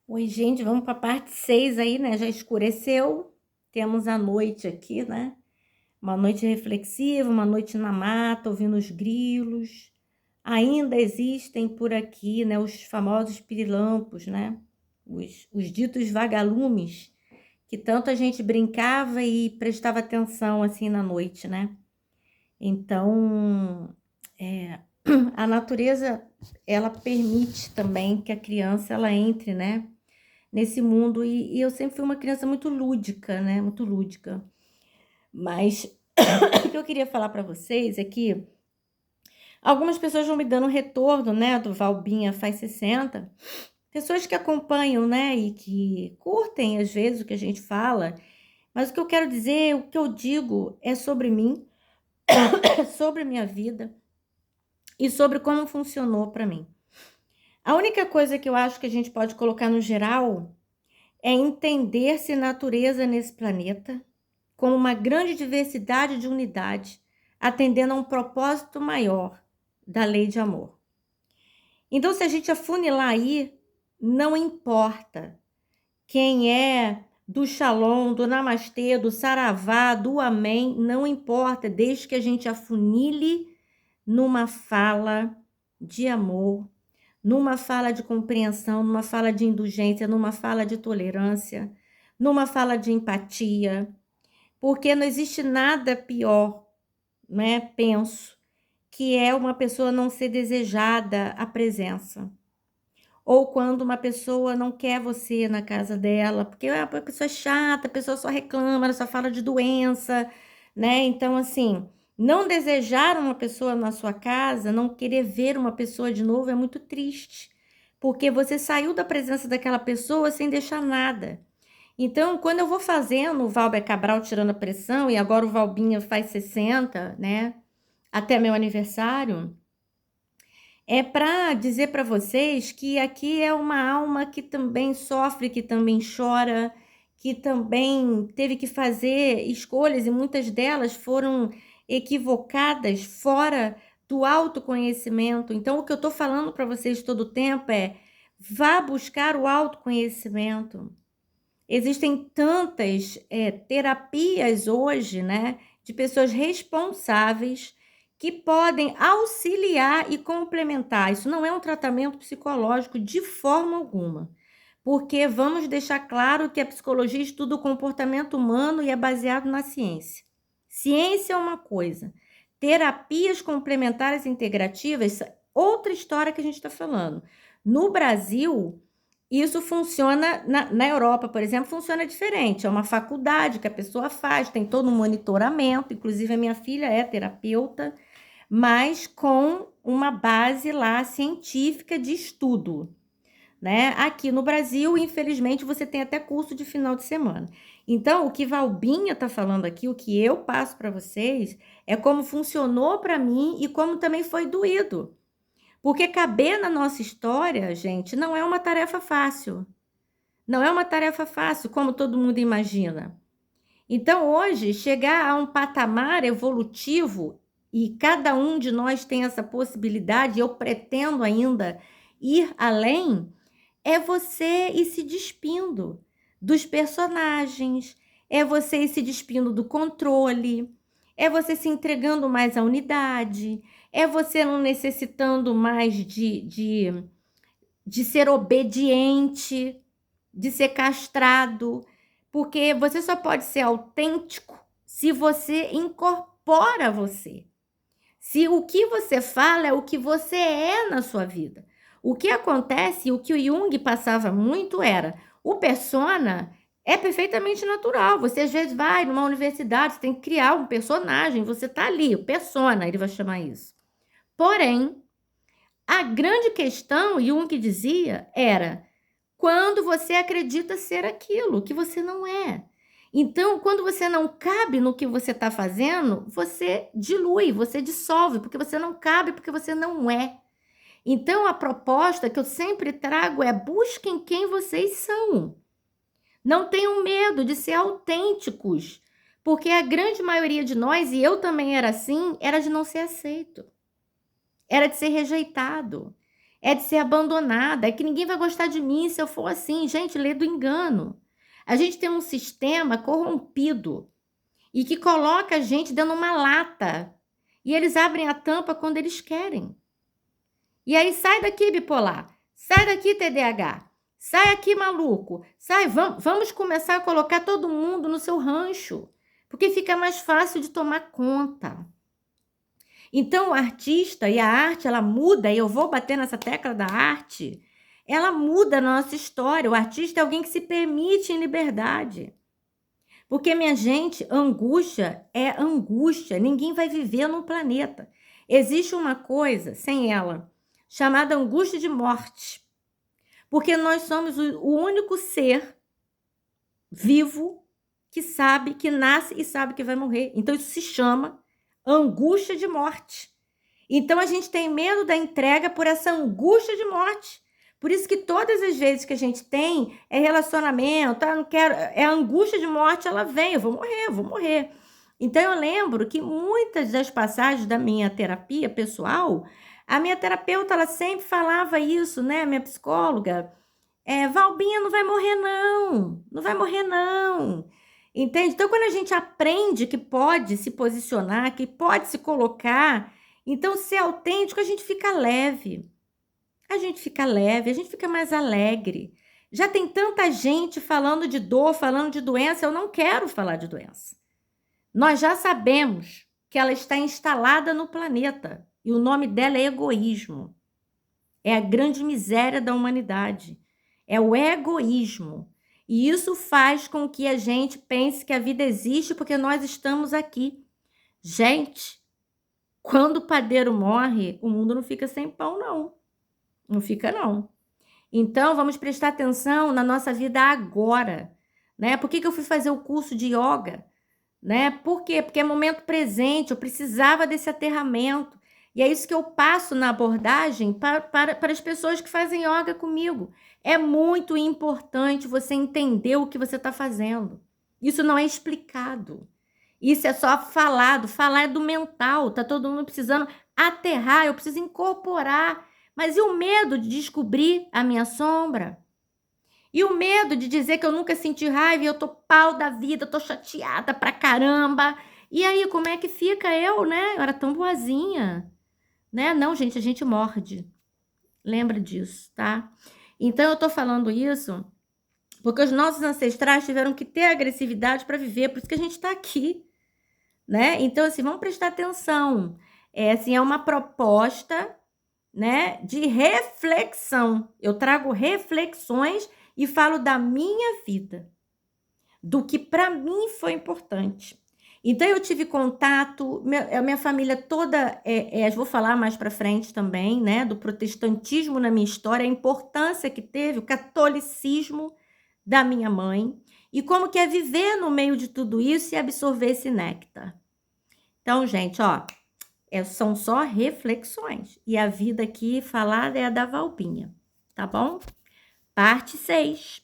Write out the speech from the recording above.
Oi, gente, vamos para a parte 6 aí, né? Já escureceu, temos a noite aqui, né? Uma noite reflexiva, uma noite na mata, ouvindo os grilos. Ainda existem por aqui, né, os famosos pirilampos, né? Os ditos vagalumes, que tanto a gente brincava e prestava atenção assim na noite, né? Então, a natureza, ela permite também que a criança ela entre, né? Nesse mundo, e eu sempre fui uma criança muito lúdica, né? Muito lúdica. Mas o que eu queria falar para vocês é que algumas pessoas vão me dando retorno, né? Do Valbinha faz 60. Pessoas que acompanham, né? E que curtem às vezes o que a gente fala. Mas o que eu quero dizer, o que eu digo é sobre mim, é sobre a minha vida e sobre como funcionou para mim. A única coisa que eu acho que a gente pode colocar no geral é entender-se natureza nesse planeta como uma grande diversidade de unidade, atendendo a um propósito maior da lei de amor. Então, se a gente afunilar aí, não importa quem é do Shalom, do Namastê, do Saravá, do Amém, não importa, desde que a gente afunile numa fala de amor, numa fala de compreensão, numa fala de indulgência, numa fala de tolerância, numa fala de empatia, porque não existe nada pior, né? Penso, que é uma pessoa não ser desejada a presença. Ou quando uma pessoa não quer você na casa dela, porque a pessoa é chata, a pessoa só reclama, ela só fala de doença, né? Então, assim, não desejar uma pessoa na sua casa, não querer ver uma pessoa de novo é muito triste, porque você saiu da presença daquela pessoa sem deixar nada. Então, quando eu vou fazendo o Valber Cabral tirando a pressão, e agora o Valbinha faz 60, né? Até meu aniversário, é para dizer para vocês que aqui é uma alma que também sofre, que também chora, que também teve que fazer escolhas, e muitas delas foram equivocadas, fora do autoconhecimento. Então, o que eu estou falando para vocês todo o tempo é: vá buscar o autoconhecimento. Existem tantas terapias hoje, né, de pessoas responsáveis que podem auxiliar e complementar. Isso não é um tratamento psicológico de forma alguma, porque vamos deixar claro que a psicologia estuda o comportamento humano e é baseado na ciência. Ciência é uma coisa, terapias complementares integrativas, outra história que a gente está falando. No Brasil, isso funciona na Europa, por exemplo, funciona diferente. É uma faculdade que a pessoa faz, tem todo um monitoramento. Inclusive, a minha filha é terapeuta, mas com uma base lá científica de estudo, né? Aqui no Brasil, infelizmente, você tem até curso de final de semana. Então, o que Valbinha está falando aqui, o que eu passo para vocês, é como funcionou para mim e como também foi doído. Porque caber na nossa história, gente, não é uma tarefa fácil. Não é uma tarefa fácil, como todo mundo imagina. Então, hoje, chegar a um patamar evolutivo, e cada um de nós tem essa possibilidade, eu pretendo ainda ir além, é você ir se despindo dos personagens, é você ir se despindo do controle, é você se entregando mais à unidade, é você não necessitando mais de ser obediente, de ser castrado, porque você só pode ser autêntico se você incorpora você. Se o que você fala é o que você é na sua vida. O que acontece, o que o Jung passava muito era, o persona é perfeitamente natural. Você às vezes vai numa universidade, você tem que criar um personagem, você tá ali, o persona, ele vai chamar isso. Porém, a grande questão, Jung dizia, era quando você acredita ser aquilo que você não é. Então, quando você não cabe no que você está fazendo, você dilui, você dissolve, porque você não cabe, porque você não é. Então, a proposta que eu sempre trago é: busquem quem vocês são. Não tenham medo de ser autênticos, porque a grande maioria de nós, e eu também era assim, era de não ser aceito, era de ser rejeitado, é de ser abandonada, é que ninguém vai gostar de mim se eu for assim. Gente, lê do engano. A gente tem um sistema corrompido e que coloca a gente dentro de uma lata. E eles abrem a tampa quando eles querem. E aí sai daqui, bipolar. Sai daqui, TDAH. Sai aqui, maluco. Sai, vamos começar a colocar todo mundo no seu rancho. Porque fica mais fácil de tomar conta. Então, o artista e a arte, ela muda, e eu vou bater nessa tecla da arte, ela muda a nossa história. O artista é alguém que se permite em liberdade. Porque, minha gente, angústia é angústia. Ninguém vai viver num planeta. Existe uma coisa, sem ela, chamada angústia de morte. Porque nós somos o único ser vivo que sabe, que nasce e sabe que vai morrer. Então, isso se chama angústia de morte. Então, a gente tem medo da entrega por essa angústia de morte. Por isso que todas as vezes que a gente tem é relacionamento, não quero, é angústia de morte, ela vem, eu vou morrer. Então, eu lembro que muitas das passagens da minha terapia pessoal, a minha terapeuta, ela sempre falava isso, né? Minha psicóloga, Valbinha, não vai morrer não vai morrer não. Entende? Então, quando a gente aprende que pode se posicionar, que pode se colocar, então, ser autêntico, a gente fica leve. A gente fica mais alegre. Já tem tanta gente falando de dor, falando de doença, eu não quero falar de doença. Nós já sabemos que ela está instalada no planeta e o nome dela é egoísmo. É a grande miséria da humanidade. É o egoísmo. E isso faz com que a gente pense que a vida existe porque nós estamos aqui. Gente, quando o padeiro morre, o mundo não fica sem pão, não. Não fica, não. Então, vamos prestar atenção na nossa vida agora, né? Por que eu fui fazer o curso de yoga? Né? Por quê? Porque é momento presente, eu precisava desse aterramento. E é isso que eu passo na abordagem para as pessoas que fazem yoga comigo. É muito importante você entender o que você está fazendo. Isso não é explicado. Isso é só falado. Falar é do mental. Tá todo mundo precisando aterrar, eu preciso incorporar. Mas e o medo de descobrir a minha sombra? E o medo de dizer que eu nunca senti raiva e eu tô pau da vida, tô chateada pra caramba. E aí, como é que fica eu, né? Eu era tão boazinha, né? Não, gente, a gente morde. Lembra disso, tá? Então, eu tô falando isso porque os nossos ancestrais tiveram que ter agressividade para viver, por isso que a gente tá aqui, né? Então, assim, vamos prestar atenção. Assim, é uma proposta, né, de reflexão. Eu trago reflexões e falo da minha vida, do que para mim foi importante. Então, eu tive contato, a minha família toda, vou falar mais para frente também, né, do protestantismo na minha história, a importância que teve o catolicismo da minha mãe, e como que é viver no meio de tudo isso e absorver esse néctar. Então, gente, ó, são só reflexões. E a vida aqui falada é a da Valbinha, tá bom? Parte 6.